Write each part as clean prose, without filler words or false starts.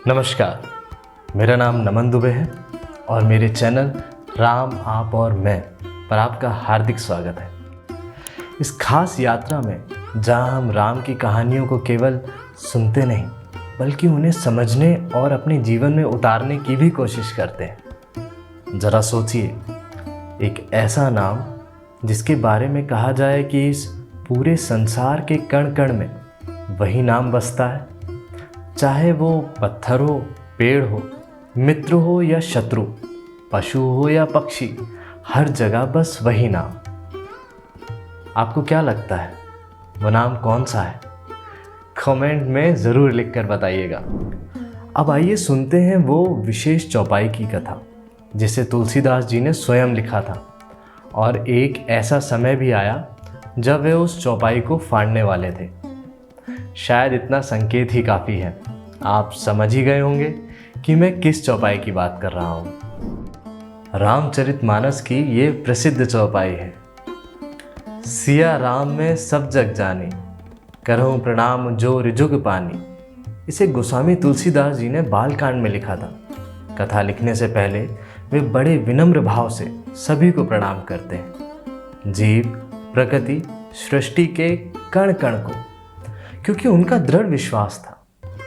नमस्कार, मेरा नाम नमन दुबे है और मेरे चैनल राम आप और मैं पर आपका हार्दिक स्वागत है। इस खास यात्रा में जहां हम राम की कहानियों को केवल सुनते नहीं बल्कि उन्हें समझने और अपने जीवन में उतारने की भी कोशिश करते हैं। ज़रा सोचिए, एक ऐसा नाम जिसके बारे में कहा जाए कि इस पूरे संसार के कण कण में वही नाम बसता है, चाहे वो पत्थर हो, पेड़ हो, मित्र हो या शत्रु, पशु हो या पक्षी, हर जगह बस वही नाम। आपको क्या लगता है वो नाम कौन सा है? कमेंट में ज़रूर लिखकर बताइएगा। अब आइए सुनते हैं वो विशेष चौपाई की कथा जिसे तुलसीदास जी ने स्वयं लिखा था। और एक ऐसा समय भी आया जब वे उस चौपाई को फाड़ने वाले थे। शायद इतना संकेत ही काफ़ी है, आप समझ ही गए होंगे कि मैं किस चौपाई की बात कर रहा हूँ। रामचरितमानस की ये प्रसिद्ध चौपाई है। सिया राम में सब जग जानी, करहूँ प्रणाम जो रिजुग पानी। इसे गोस्वामी तुलसीदास जी ने बालकांड में लिखा था। कथा लिखने से पहले वे बड़े विनम्र भाव से सभी को प्रणाम करते हैं, जीव, प्रकृति, सृष्टि के कण कण को, क्योंकि उनका दृढ़ विश्वास था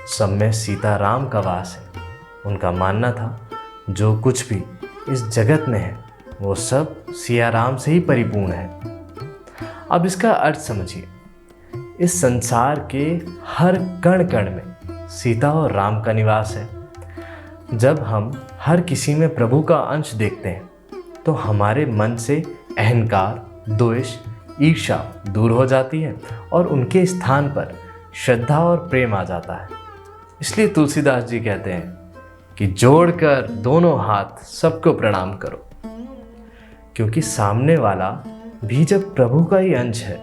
सब में सीता राम का वास है। उनका मानना था जो कुछ भी इस जगत में है वो सब सिया राम से ही परिपूर्ण है। अब इसका अर्थ समझिए, इस संसार के हर कण कण में सीता और राम का निवास है। जब हम हर किसी में प्रभु का अंश देखते हैं तो हमारे मन से अहंकार, द्वेष, ईर्ष्या दूर हो जाती है और उनके स्थान पर श्रद्धा और प्रेम आ जाता है। इसलिए तुलसीदास जी कहते हैं कि जोड़कर दोनों हाथ सबको प्रणाम करो, क्योंकि सामने वाला भी जब प्रभु का ही अंश है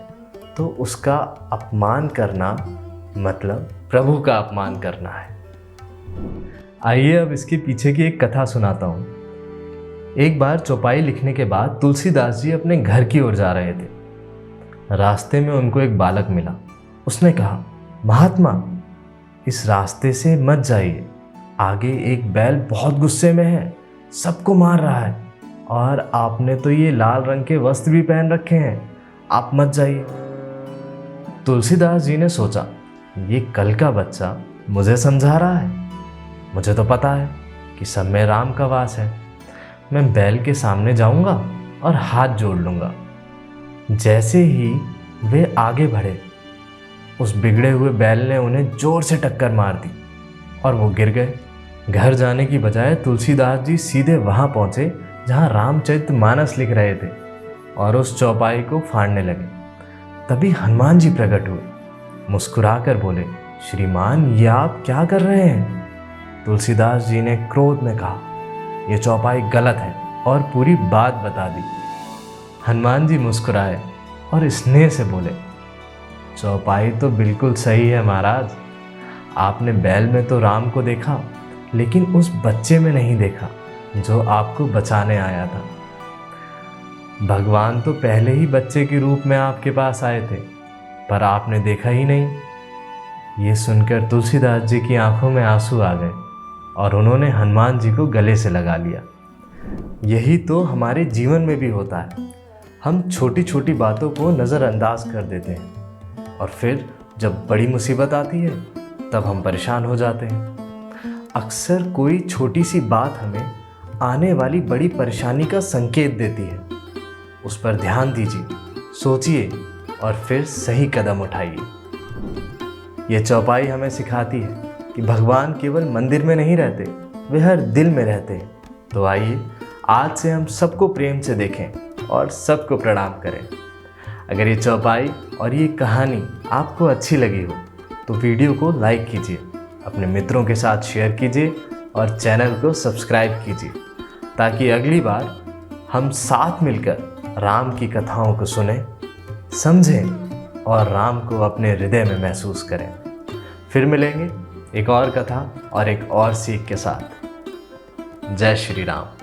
तो उसका अपमान करना मतलब प्रभु का अपमान करना है। आइए अब इसके पीछे की एक कथा सुनाता हूँ। एक बार चौपाई लिखने के बाद तुलसीदास जी अपने घर की ओर जा रहे थे। रास्ते में उनको एक बालक मिला। उसने कहा, महात्मा, इस रास्ते से मत जाइए, आगे एक बैल बहुत गुस्से में है, सबको मार रहा है और आपने तो ये लाल रंग के वस्त्र भी पहन रखे हैं, आप मत जाइए। तुलसीदास जी ने सोचा, ये कल का बच्चा मुझे समझा रहा है, मुझे तो पता है कि सब में राम का वास है। मैं बैल के सामने जाऊंगा और हाथ जोड़ लूंगा। जैसे ही वे आगे बढ़े, उस बिगड़े हुए बैल ने उन्हें जोर से टक्कर मार दी और वो गिर गए। घर जाने की बजाय तुलसीदास जी सीधे वहाँ पहुँचे जहाँ रामचरितमानस लिख रहे थे और उस चौपाई को फाड़ने लगे। तभी हनुमान जी प्रकट हुए, मुस्कुराकर बोले, श्रीमान, ये आप क्या कर रहे हैं? तुलसीदास जी ने क्रोध में कहा, ये चौपाई गलत है और पूरी बात बता दी। हनुमान जी मुस्कुराए और स्नेह से बोले, चौपाई तो बिल्कुल सही है महाराज। आपने बैल में तो राम को देखा, लेकिन उस बच्चे में नहीं देखा जो आपको बचाने आया था। भगवान तो पहले ही बच्चे के रूप में आपके पास आए थे, पर आपने देखा ही नहीं। ये सुनकर तुलसीदास जी की आंखों में आंसू आ गए और उन्होंने हनुमान जी को गले से लगा लिया। यही तो हमारे जीवन में भी होता है। हम छोटी छोटी बातों को नज़रअंदाज कर देते हैं और फिर जब बड़ी मुसीबत आती है तब हम परेशान हो जाते हैं। अक्सर कोई छोटी सी बात हमें आने वाली बड़ी परेशानी का संकेत देती है। उस पर ध्यान दीजिए, सोचिए और फिर सही कदम उठाइए। ये चौपाई हमें सिखाती है कि भगवान केवल मंदिर में नहीं रहते, वे हर दिल में रहते हैं। तो आइए आज से हम सबको प्रेम से देखें और सबको प्रणाम करें। अगर ये चौपाई और ये कहानी आपको अच्छी लगी हो तो वीडियो को लाइक कीजिए, अपने मित्रों के साथ शेयर कीजिए और चैनल को सब्सक्राइब कीजिए, ताकि अगली बार हम साथ मिलकर राम की कथाओं को सुनें, समझें और राम को अपने हृदय में महसूस करें। फिर मिलेंगे एक और कथा और एक और सीख के साथ। जय श्री राम।